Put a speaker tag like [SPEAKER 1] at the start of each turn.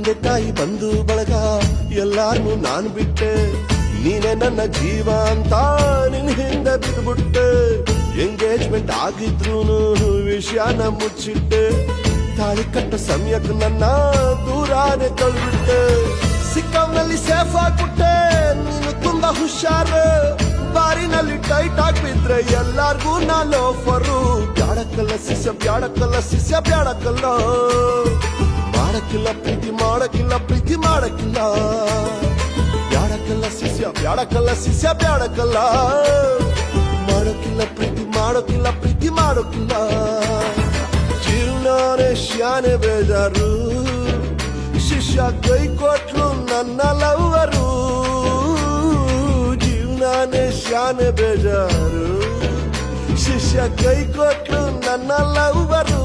[SPEAKER 1] ತಂದೆ ತಾಯಿ ಬಂಧು ಬಳಗ ಎಲ್ಲಾರ್ನು ನಾನ್ ಬಿಟ್ಟೆ, ನೀನೆ ನನ್ನ ಜೀವ ಅಂತ ನಿನ್ ಹಿಂದೆ ಬಿದ್ಬಿಟ್ಟೆ. ಎಂಗೇಜ್ಮೆಂಟ್ ಆಗಿದ್ರೂನು ವಿಷಯನ ಮುಚ್ಚಿಟ್ಟೆ, ತಾಳಿ ಕಟ್ಟ ಸಮಯಕ್ಕೆ ನನ್ನ ದೂರಾನೆ ತಳ್ಬಿಟ್ಟೆ. ಸಿಕ್ಕವ್ನಲ್ಲಿ ಸೇಫ್ ಆಗ್ಬಿಟ್ಟೆ, ನೀನು ತುಂಬಾ ಹುಷಾರು, ಬಾರಿನಲ್ಲಿ ಟೈಟ್ ಆಗ್ಬಿದ್ರೆ ಎಲ್ಲಾರ್ಗೂ ನಾ ಲೋಫರು. ಬ್ಯಾಡಕ್ಕಲ್ಲ ಶಿಷ್ಯ ಬ್ಯಾಡಕ್ಕಲ್ಲ ಶಿಷ್ಯ ಬ್ಯಾಡಕ್ಕಲ್ಲ, ಮಾಡಕ್ಕಿಲ್ಲ ಪ್ರೀತಿ ಮಾಡಕ್ಕಿಲ್ಲ ಪ್ರೀತಿ ಮಾಡಕ್ಕಿಲ್ಲ. ಬ್ಯಾಡಕ್ಕಲ್ಲ ಶಿಷ್ಯ ಬ್ಯಾಡಕ್ಕಲ್ಲ ಶಿಷ್ಯ ಬ್ಯಾಡಕ್ಕಲ್ಲ, ಮಾಡೋಕ್ಕಿಲ್ಲ ಪ್ರೀತಿ ಮಾಡೋಕ್ಕಿಲ್ಲ ಪ್ರೀತಿ ಮಾಡೋಕ್ಕಿಲ್ಲ. ಜೀವನಾನೇ ಶಾನೆ ಬೇಜಾರು, ಶಿಷ್ಯ ಕೈ ಕೊಟ್ಲು ನನ್ನ ಲವ್ವರು. ಜೀವನಾನೇ ಶಾನೆ ಬೇಜಾರು, ಶಿಷ್ಯ ಕೈ ಕೊಟ್ಲು ನನ್ನ ಲವ್ವರು.